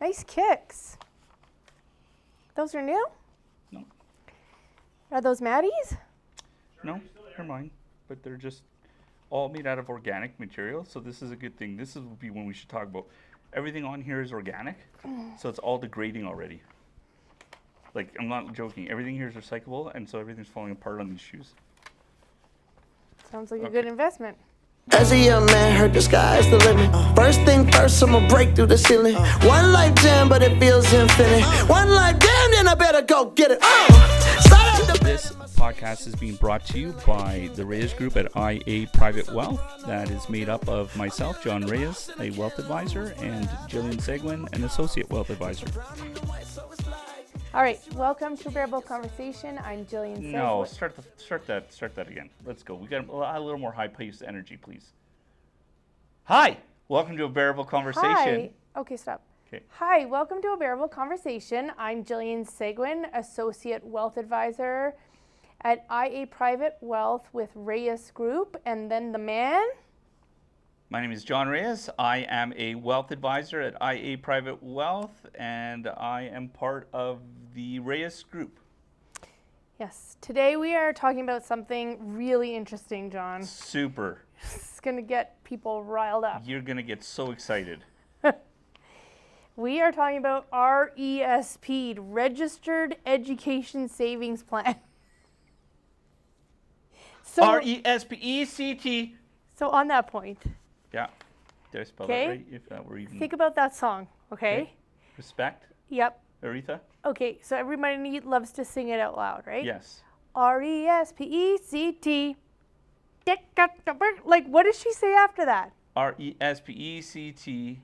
Nice kicks. Those are new? No. Are those Maddie's? No, they're mine. But they're just all made out of organic material, so this is a good thing. This would be when we should talk about. Everything on here is organic, so it's all degrading already. Like, I'm not joking. Everything here is recyclable, and so everything's falling apart on these shoes. Sounds like a good investment. As a young man, heard the sky's the limit. First thing first, I'ma break through the ceiling. One life jam, but it feels infinite. One life damn, then I better go get it. This podcast is being brought to you by the Reyes Group at IA Private Wealth. That is made up of myself, John Reyes, a wealth advisor, and Jillian Seguin, an associate wealth advisor. All right, welcome to BEARable Conversation. I'm Jillian Seguin. No, start that again. Let's go. We got a little more high-paced energy, please. Hi, welcome to a BEARable Conversation. Hi. Okay, stop. Okay. Hi, welcome to a BEARable Conversation. I'm Jillian Seguin, associate wealth advisor at IA Private Wealth with Reyes Group, and then the man. My name is John Reyes. I am a wealth advisor at IA Private Wealth, and I am part of the Reyes Group. Yes, today we are talking about something really interesting, John. Super. It's going to get people riled up. You're going to get so excited. We are talking about RESP, Registered Education Savings Plan. So, R-E-S-P-E-C-T. So on that point, Yeah. Did I spell Okay. that right? If that were even... think about that song, okay? Respect, Yep. Aretha? Okay, so everybody loves to sing it out loud, right? Yes. RESPECT. Like, what does she say after that? R-E-S-P-E-C-T.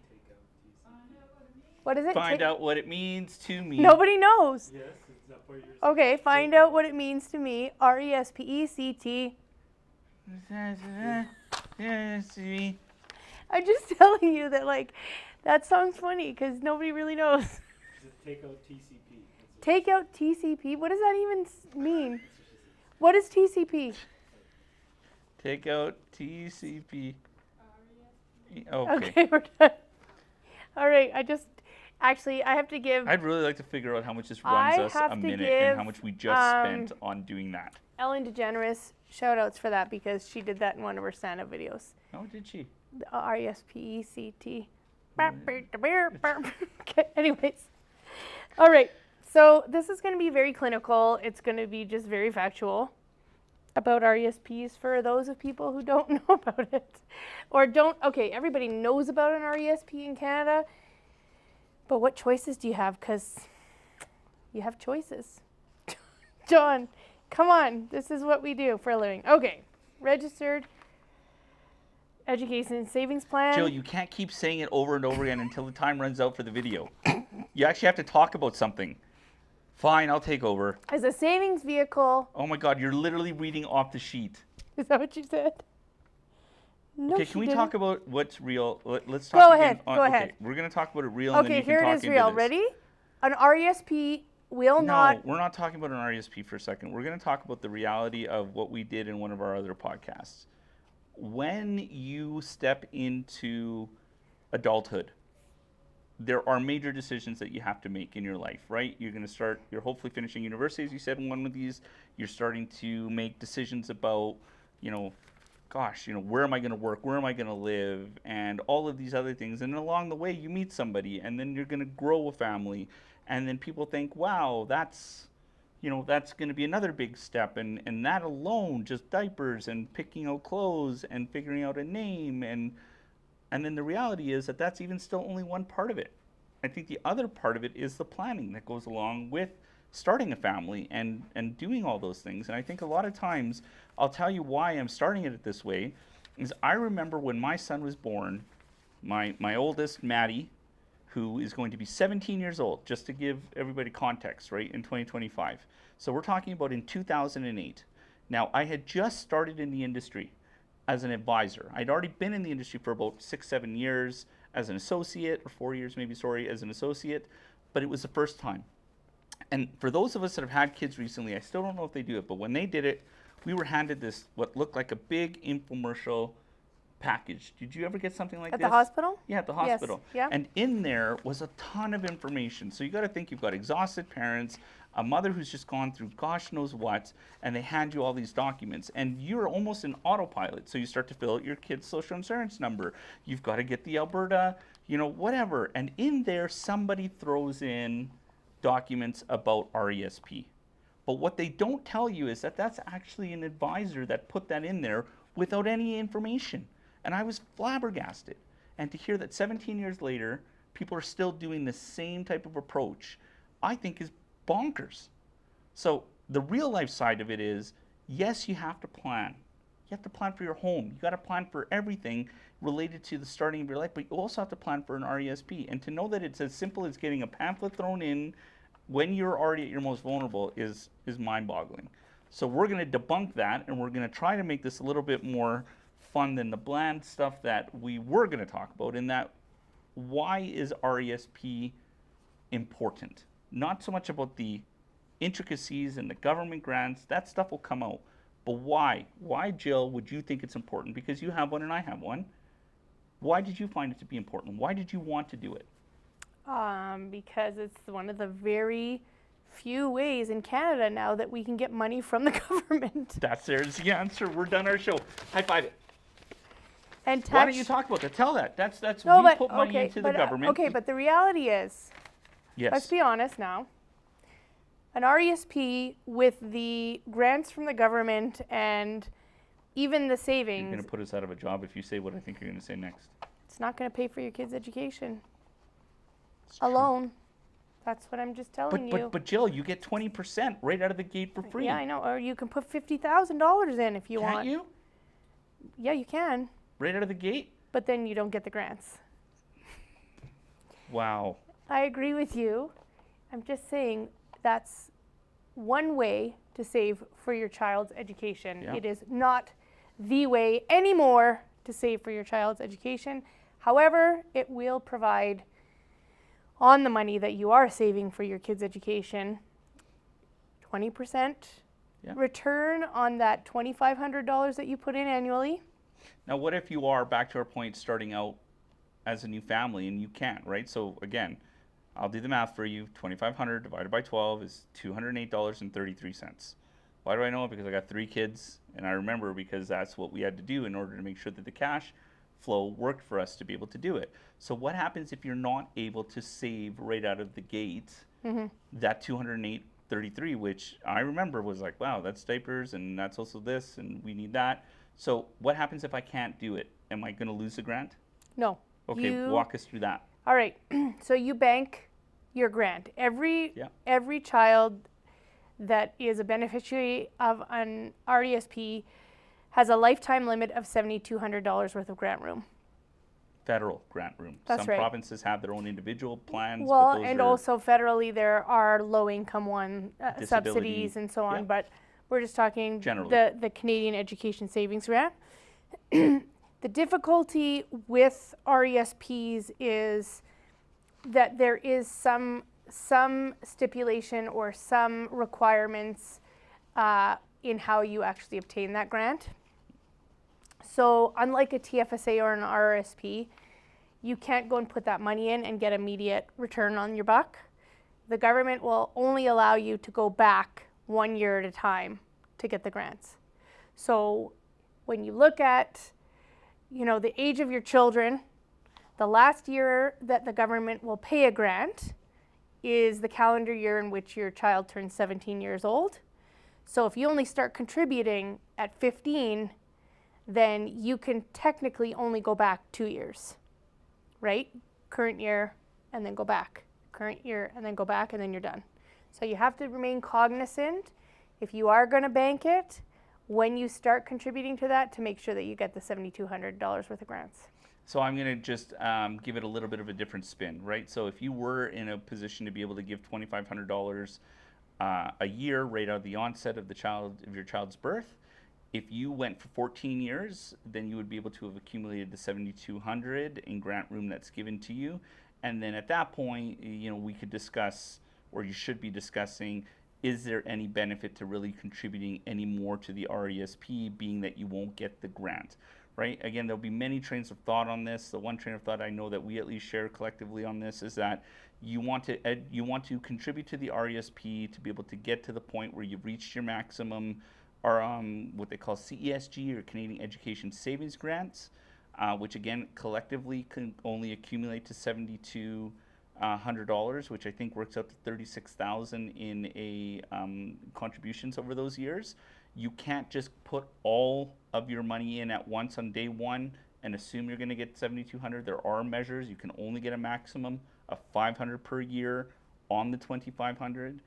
What is it? Find out what it means to me. Nobody knows. Yes, it's not for yours. Okay, find out what it means to me. RESPECT. I'm just telling you that, like, that song's funny because nobody really knows. Take out TCP. Take out TCP? What does that even mean? What is TCP? Take out TCP. Okay. Okay, we're done. All right, I have to give I'd really like to figure out how much this runs I us have a to minute give, and how much we just spent on doing that. Ellen DeGeneres shout-outs for that because she did that in one of her stand-up videos. Oh, did she? The RESPECT. Okay, anyways. All right, so this is going to be very clinical. It's going to be just very factual about RESPs for those of people who don't know about it. Or don't, okay, everybody knows about an RESP in Canada, but what choices do you have? Because you have choices. John, come on, this is what we do for a living. Okay, Registered Education Savings Plan. Jill, you can't keep saying it over and over again until the time runs out for the video. You actually have to talk about something. Fine, I'll take over. As a savings vehicle. Oh my God, you're literally reading off the sheet. Is that what you said? No, Okay, she can we didn't. talk about what's real? Let's talk Go again ahead, on- go okay, ahead. We're going to talk about it real and then Okay, you can here talk it is into real. this. Ready? An RESP will No, not. we're not talking about an RESP for a second. We're going to talk about the reality of what we did in one of our other podcasts. When you step into adulthood, there are major decisions that you have to make in your life, right? You're hopefully finishing university, as you said in one of these. You're starting to make decisions about, where am I going to work? Where am I going to live? And all of these other things. And along the way, you meet somebody, and then you're going to grow a family. And then people think, wow, that's going to be another big step. And that alone, just diapers and picking out clothes and figuring out a name. And then the reality is that that's even still only one part of it. I think the other part of it is the planning that goes along with starting a family and doing all those things. And I think a lot of times, I'll tell you why I'm starting it this way, is I remember when my son was born, my oldest, Maddie, who is going to be 17 years old, just to give everybody context, right, in 2025. So we're talking about in 2008. Now, I had just started in the industry as an advisor. I'd already been in the industry for about 6-7 years as an associate, or 4 years maybe, as an associate, but it was the first time. And for those of us that have had kids recently, I still don't know if they do it, but when they did it, we were handed this, what looked like a big infomercial package. Did you ever get something like At this? the hospital? Yeah, at the Yes, hospital. yeah. And in there was a ton of information. So you got to think you've got exhausted parents, a mother who's just gone through gosh knows what, and they hand you all these documents. And you're almost in autopilot. So you start to fill out your kid's social insurance number. You've got to get the Alberta, whatever. And in there, somebody throws in documents about RESP. But what they don't tell you is that that's actually an advisor that put that in there without any information. And I was flabbergasted. And to hear that 17 years later, people are still doing the same type of approach, I think is bonkers. So the real life side of it is, yes, you have to plan. You have to plan for your home. You got to plan for everything related to the starting of your life, but you also have to plan for an RESP. And to know that it's as simple as getting a pamphlet thrown in when you're already at your most vulnerable is mind-boggling. So we're going to debunk that, and we're going to try to make this a little bit more fun than the bland stuff that we were going to talk about, in that why is RESP important? Not so much about the intricacies and the government grants, that stuff will come out. But why? Why, Jill, would you think it's important? Because you have one and I have one. Why did you find it to be important? Why did you want to do it? Because it's one of the very few ways in Canada now that we can get money from the government. There's the answer. We're done our show. High five it. And Why don't you talk about that? Tell that. That's No, we but put money okay, into but the government. okay, but the reality is, yes. let's be honest now. An RESP with the grants from the government and even the You're savings, going to put us out of a job if you say what I think you're going to say next. it's not going to pay for your kids' education It's true. alone. That's what I'm just telling you. But Jill, you get 20% right out of the gate for free. Yeah, I know. Or you can put $50,000 in if you Can't want. you? Yeah, you can. Right out of the gate? But then you don't get the grants. Wow. I agree with you. I'm just saying that's one way to save for your child's education. Yeah. It is not the way anymore to save for your child's education. However, it will provide on the money that you are saving for your kids' education 20% Yeah. return on that $2,500 that you put in annually. Now, what if you are, back to our point, starting out as a new family and you can't, right? So again, I'll do the math for you. 2,500 divided by 12 is $208.33. Why do I know it? Because I got 3 kids, and I remember because that's what we had to do in order to make sure that the cash flow worked for us to be able to do it. So what happens if you're not able to save right out of the gate that $208.33, which I remember was like, wow, that's diapers, and that's also this, and we need that. So what happens if I can't do it? Am I going to lose the grant? No. Okay, walk us through that. All right. So you bank your grant. Yeah. Every child that is a beneficiary of an RESP has a lifetime limit of $7,200 worth of grant room. Federal grant room. That's Some right. provinces have their own individual plans. but Well, those and are also federally there are low-income Disability, subsidies and so on, yeah. but we're just talking Generally. the Canadian Education Savings Grant. The difficulty with RESPs is that there is some stipulation or some requirements in how you actually obtain that grant. So unlike a TFSA or an RRSP, you can't go and put that money in and get immediate return on your buck. The government will only allow you to go back 1 year at a time to get the grants. So when you look at, the age of your children, the last year that the government will pay a grant is the calendar year in which your child turns 17 years old. So if you only start contributing at 15, then you can technically only go back 2 years, right? Current year and then go back. Current year and then go back, and then you're done. So you have to remain cognizant if you are going to bank it when you start contributing to that to make sure that you get the $7,200 worth of grants. So I'm going to just give it a little bit of a different spin, right? So if you were in a position to be able to give $2,500 a year right out of the onset of your child's birth, if you went for 14 years, then you would be able to have accumulated the $7,200 in grant room that's given to you. And then at that point, we could discuss, or you should be discussing, is there any benefit to really contributing any more to the RESP, being that you won't get the grant, right? Again, there'll be many trains of thought on this. The one train of thought I know that we at least share collectively on this is that you want to contribute to the RESP to be able to get to the point where you've reached your maximum, or what they call CESG, or Canadian Education Savings Grants, which again collectively can only accumulate to $7,200, which I think works out to $36,000 in a contributions over those years. You can't just put all of your money in at once on day one and assume you're going to get $7,200. There are measures. You can only get a maximum of $500 per year on the $2,500.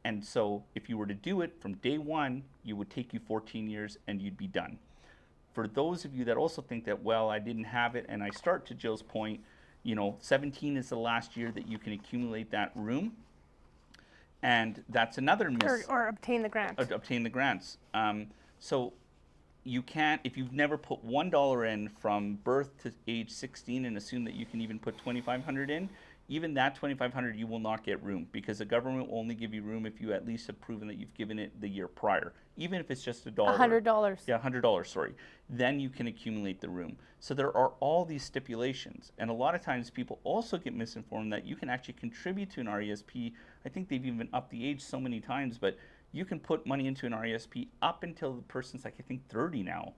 And so if you were to do it from day one, it would take you 14 years and you'd be done. For those of you that also think that, well, I didn't have it, and I start to Jill's point, 17 is the last year that you can accumulate that room. And that's another miss. Or obtain the grant. Obtain the grants. So you can't, if you've never put $1 in from birth to age 16 and assume that you can even put $2,500 in, even that $2,500 you will not get room, because the government will only give you room if you at least have proven that you've given it the year prior, even if it's just $1. $100. Yeah, $100, sorry. Then you can accumulate the room. So there are all these stipulations, and a lot of times people also get misinformed that you can actually contribute to an RESP. I think they've even upped the age so many times, but you can put money into an RESP up until the person's like, I think 30 now.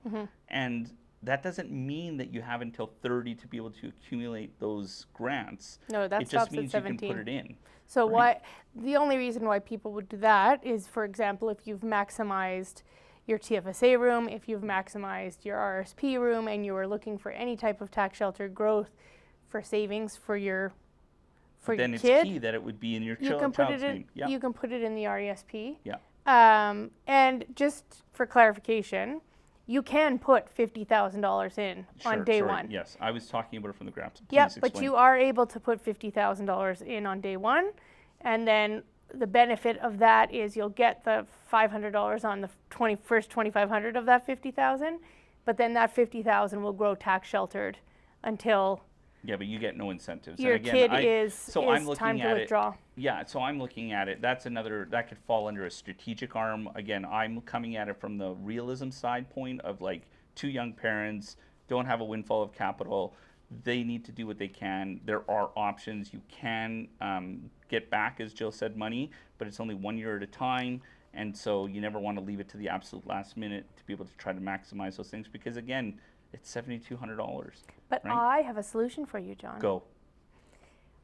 And that doesn't mean that you have until 30 to be able to accumulate those grants. No, that it stops just means at you 17. can put it in. So right? the only reason why people would do that is, for example, if you've maximized your TFSA room, if you've maximized your RSP room, and you are looking for any type of tax sheltered growth for savings for your But then your it's kid, key that it would be in your you can put child's it in. name. Yeah. You can put it in the RESP. Yeah. And just for clarification, you can put $50,000 in on day sorry. one. Yes, I was talking about it from the grants. Yep, Please but explain. you are able to put $50,000 in on day one, and then the benefit of that is you'll get the $500 on the first 2,500 of that 50,000, but then that 50,000 will grow tax sheltered until Yeah, but you get no incentives. your and again, kid is I'm looking time to at withdraw. Yeah, so I'm looking at it. That's another, that could fall under a strategic arm. Again, I'm coming at it from the realism side point of like two young parents, don't have a windfall of capital. They need to do what they can. There are options. You can get back, as Jill said, money, but it's only 1 year at a time. And so you never want to leave it to the absolute last minute to be able to try to maximize those things, because again, it's $7,200. But right? I have a solution for you, John. Go.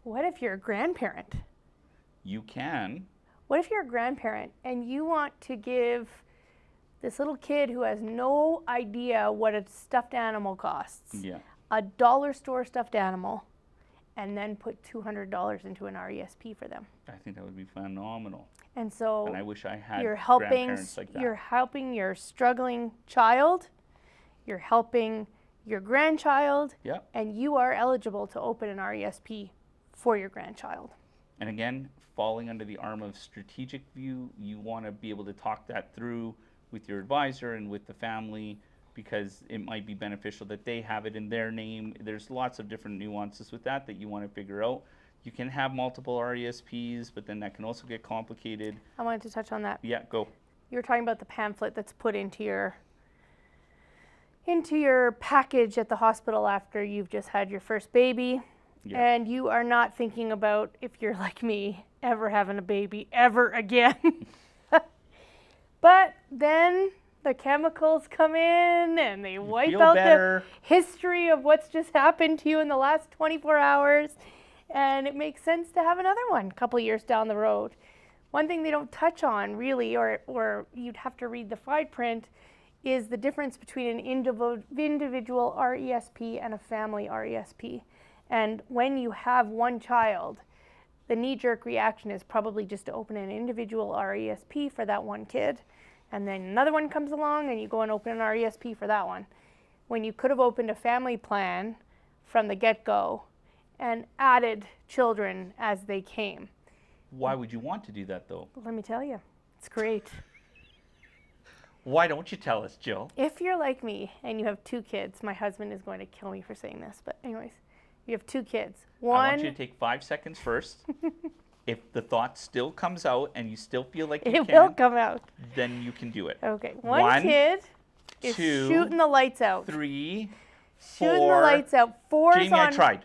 What if you're a grandparent? You can. What if you're a grandparent and you want to give this little kid who has no idea what a stuffed animal costs, Yeah. a dollar store stuffed animal, and then put $200 into an RESP for them? I think that would be phenomenal. And so And I wish I had you're helping grandparents like that. you're helping your struggling child, you're helping your grandchild, Yeah. and you are eligible to open an RESP for your grandchild. And again, falling under the arm of strategic view, you want to be able to talk that through with your advisor and with the family, because it might be beneficial that they have it in their name. There's lots of different nuances with that you want to figure out. You can have multiple RESPs, but then that can also get complicated. I wanted to touch on that. Yeah, go. You were talking about the pamphlet that's put into your package at the hospital after you've just had your first baby. Yeah. And you are not thinking about, if you're like me, ever having a baby ever again. But then the chemicals come in and they wipe feel out better. the history of what's just happened to you in the last 24 hours. And it makes sense to have another one a couple years down the road. One thing they don't touch on really, or you'd have to read the fine print, is the difference between an individual RESP and a family RESP. And when you have one child, the knee-jerk reaction is probably just to open an individual RESP for that one kid. And then another one comes along and you go and open an RESP for that one. When you could have opened a family plan from the get-go and added children as they came. Why would you want to do that, though? Let me tell you, it's great. Why don't you tell us, Jill? If you're like me and you have two kids, my husband is going to kill me for saying this, but anyways, you have two kids. I want you to take 5 seconds first. If the thought still comes out and you still feel like you it can, will come out. then you can do it. Okay, one kid is 2, shooting the lights out. 3, Shooting 4. the lights out. Fours Jamie, I on tried.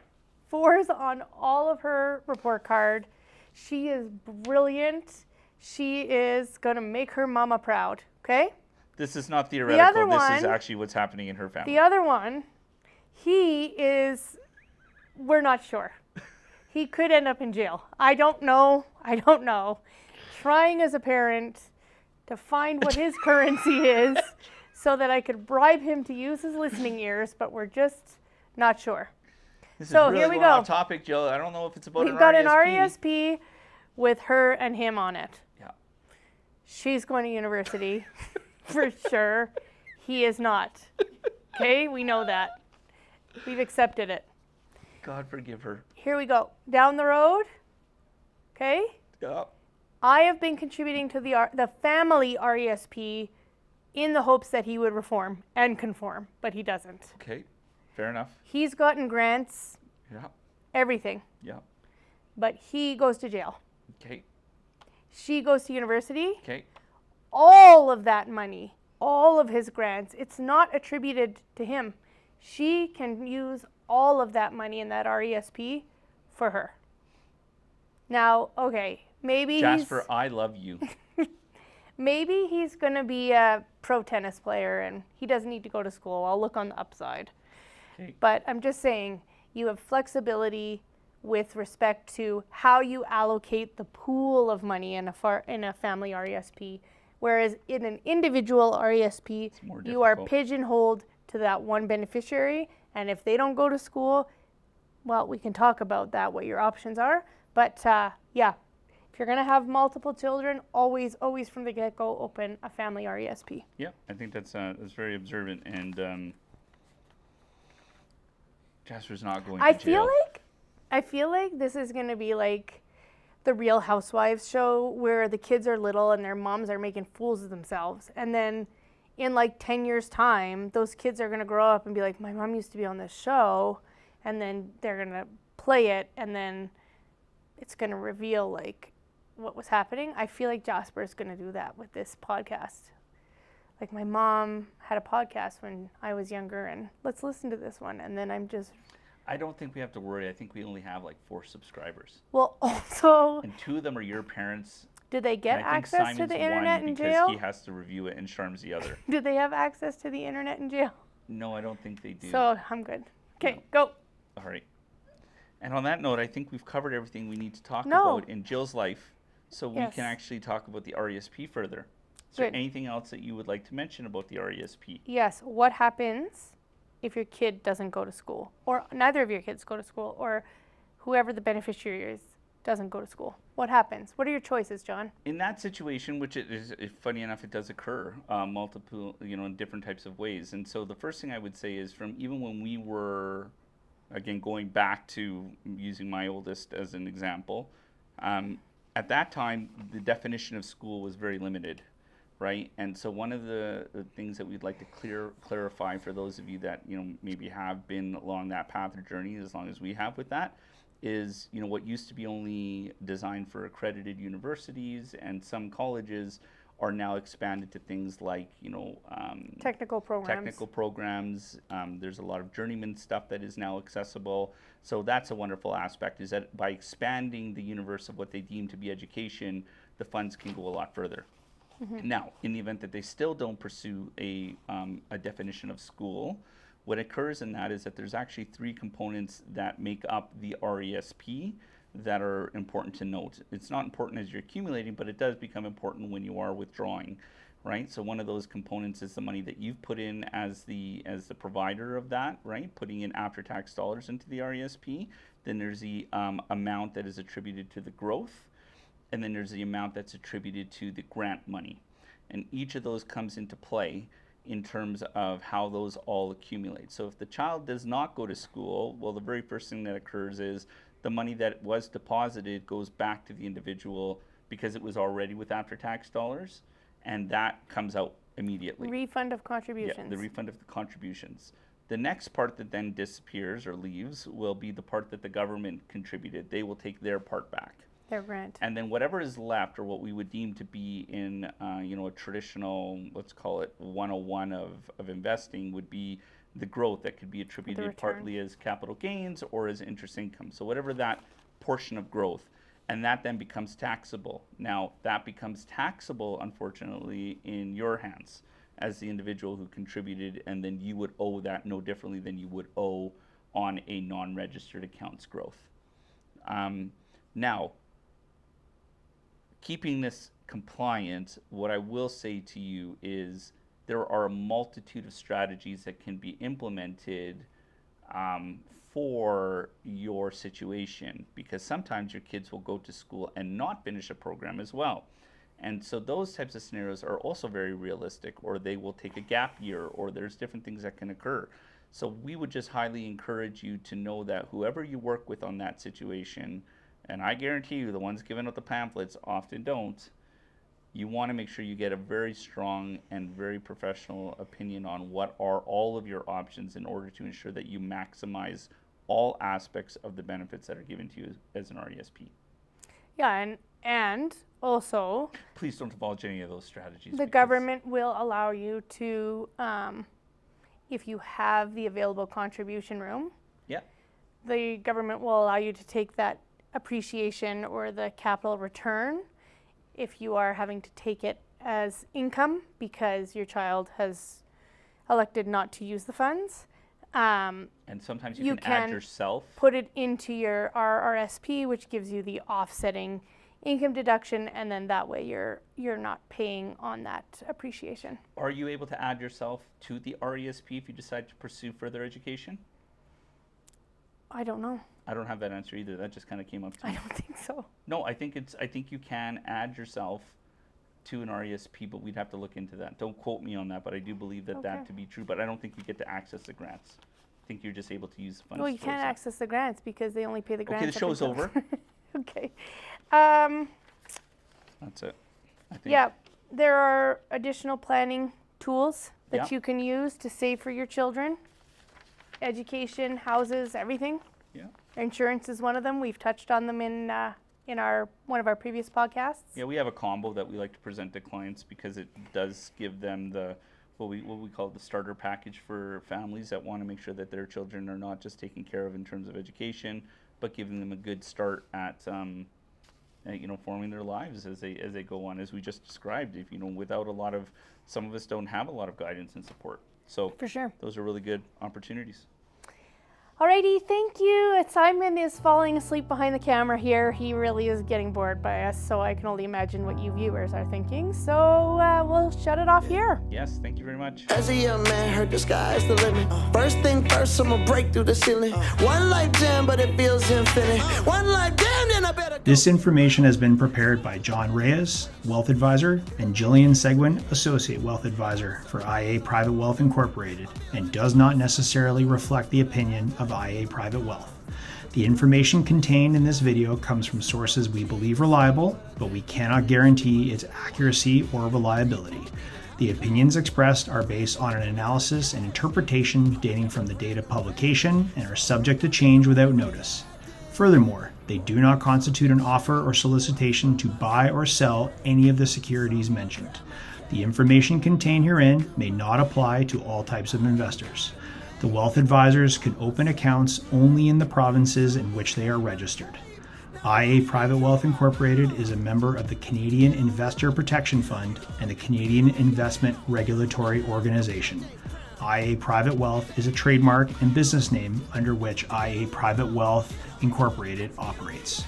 fours on all of her report card. She is brilliant. She is going to make her mama proud, okay? This is not theoretical. This is one- actually what's happening in her family. The other one, we're not sure. He could end up in jail. I don't know. Trying as a parent to find what his currency is so that I could bribe him to use his listening ears, but we're just not sure. This So is really here we going go. off topic, Jill. I don't know if it's about We've got an RESP. RESP with her and him on it. Yeah. She's going to university for sure. He is not. Okay, we know that. We've accepted it. God forgive her. Here we go. Down the road. Okay. Yeah. I have been contributing to the family RESP in the hopes that he would reform and conform, but he doesn't. Okay. Fair enough. He's gotten grants, Yeah. everything, Yeah. but he goes to jail. Okay. She goes to university. Okay. All of that money, all of his grants, it's not attributed to him. She can use all of that money in that RESP for her. Now, okay, maybe Jasper, I love you. maybe he's going to be a pro tennis player and he doesn't need to go to school. I'll look on the upside. Okay. But I'm just saying, you have flexibility with respect to how you allocate the pool of money in a family RESP. Whereas in an individual RESP, more you are difficult. pigeonholed to that one beneficiary. And if they don't go to school, well, we can talk about that, what your options are. But yeah, if you're going to have multiple children, always from the get-go, open a family RESP. Yeah, I think that's very observant, and Jasper's not going to jail. I feel like this is going to be like the Real Housewives show where the kids are little and their moms are making fools of themselves. And then in like 10 years' time, those kids are going to grow up and be like, my mom used to be on this show. And then they're going to play it and then it's going to reveal like what was happening. I feel like Jasper is going to do that with this podcast. Like my mom had a podcast when I was younger and let's listen to this one. And then I don't think we have to worry. I think we only have like 4 subscribers, well, also, and 2 of them are your parents. do they get And I think access to Simon's the internet one in because jail? he has to review it, and Charm's the other. Do they have access to the internet in jail? No, I don't think they do. So I'm good. Okay, No. go. All right. And on that note, I think we've covered everything we need to talk No. about in Jill's life, so we Yes. can actually talk about the RESP further. Is there Good. anything else that you would like to mention about the RESP? Yes, what happens if your kid doesn't go to school, or neither of your kids go to school, or whoever the beneficiary is doesn't go to school? What happens? What are your choices, John? In that situation, which it is funny enough, it does occur multiple, in different types of ways. And so the first thing I would say is from even when we were, again, going back to using my oldest as an example, at that time, the definition of school was very limited, right? And so one of the things that we'd like to clarify for those of you that, maybe have been along that path or journey as long as we have with that, is what used to be only designed for accredited universities and some colleges are now expanded to things like Technical programs. There's a lot of journeyman stuff that is now accessible, so that's a wonderful aspect, is that by expanding the universe of what they deem to be education, the funds can go a lot further. Now, in the event that they still don't pursue a definition of school, what occurs in that is that there's actually 3 components that make up the RESP that are important to note. It's not important as you're accumulating, but it does become important when you are withdrawing, right? So one of those components is the money that you've put in as the provider of that, right? Putting in after-tax dollars into the RESP. Then there's the amount that is attributed to the growth, and then there's the amount that's attributed to the grant money. And each of those comes into play in terms of how those all accumulate. So if the child does not go to school, well, the very first thing that occurs is the money that was deposited goes back to the individual because it was already with after-tax dollars, and that comes out immediately. Refund of contributions. Yeah, the refund of the contributions. The next part that then disappears or leaves will be the part that the government contributed. They will take their part back. Their grant. And then whatever is left, or what we would deem to be in, a traditional, let's call it 101 of investing, would be the growth that could be attributed return. partly as capital gains or as interest income. So whatever that portion of growth, and that then becomes taxable. Now, that becomes taxable, unfortunately, in your hands as the individual who contributed, and then you would owe that no differently than you would owe on a non-registered account's growth. Now, keeping this compliant, what I will say to you is there are a multitude of strategies that can be implemented for your situation, because sometimes your kids will go to school and not finish a program as well. And so those types of scenarios are also very realistic, or they will take a gap year, or there's different things that can occur. So we would just highly encourage you to know that whoever you work with on that situation, and I guarantee you the ones giving out the pamphlets often don't, you want to make sure you get a very strong and very professional opinion on what are all of your options in order to ensure that you maximize all aspects of the benefits that are given to you as an RESP. Yeah, and also Please don't divulge any of those strategies. the because- government will allow you to, if you have the available contribution room, Yeah. the government will allow you to take that appreciation or the capital return if you are having to take it as income because your child has elected not to use the funds. And sometimes you can add yourself. Put it into your RRSP, which gives you the offsetting income deduction, and then that way you're not paying on that appreciation. Are you able to add yourself to the RESP if you decide to pursue further education? I don't know. I don't have that answer either. That just kind of came up to I me. don't think so. No, I think you can add yourself to an RESP, but we'd have to look into that. Don't quote me on that, but I do believe that Okay. to be true. But I don't think you get to access the grants. I think you're just able to use the funds. Well, you towards can't that. access the grants because they only pay the grants. Okay, the up show's until- over. Okay. That's it. I think. Yeah, there are additional planning tools that Yeah. you can use to save for your children. Education, houses, everything. Yeah. Insurance is one of them. We've touched on them in our one of our previous podcasts. Yeah, we have a combo that we like to present to clients because it does give them the what we call the starter package for families that want to make sure that their children are not just taken care of in terms of education, but giving them a good start at forming their lives as they go on, as we just described. If without a lot of, some of us don't have a lot of guidance and support. So For sure. those are really good opportunities. Alrighty, thank you. Simon is falling asleep behind the camera here. He really is getting bored by us, so I can only imagine what you viewers are thinking. So we'll shut it off here. Yes, thank you very much. As a young man, heard the sky's the limit. First thing first, I'ma break through the ceiling. One life jam, but it feels infinite. One life jam, then I better go. This information has been prepared by John Reyes, Wealth Advisor, and Jillian Seguin, Associate Wealth Advisor for IA Private Wealth Incorporated, and does not necessarily reflect the opinion of IA Private Wealth. The information contained in this video comes from sources we believe reliable, but we cannot guarantee its accuracy or reliability. The opinions expressed are based on an analysis and interpretation dating from the date of publication and are subject to change without notice. Furthermore, they do not constitute an offer or solicitation to buy or sell any of the securities mentioned. The information contained herein may not apply to all types of investors. The wealth advisors can open accounts only in the provinces in which they are registered. IA Private Wealth Incorporated is a member of the Canadian Investor Protection Fund and the Canadian Investment Regulatory Organization. IA Private Wealth is a trademark and business name under which IA Private Wealth Incorporated operates.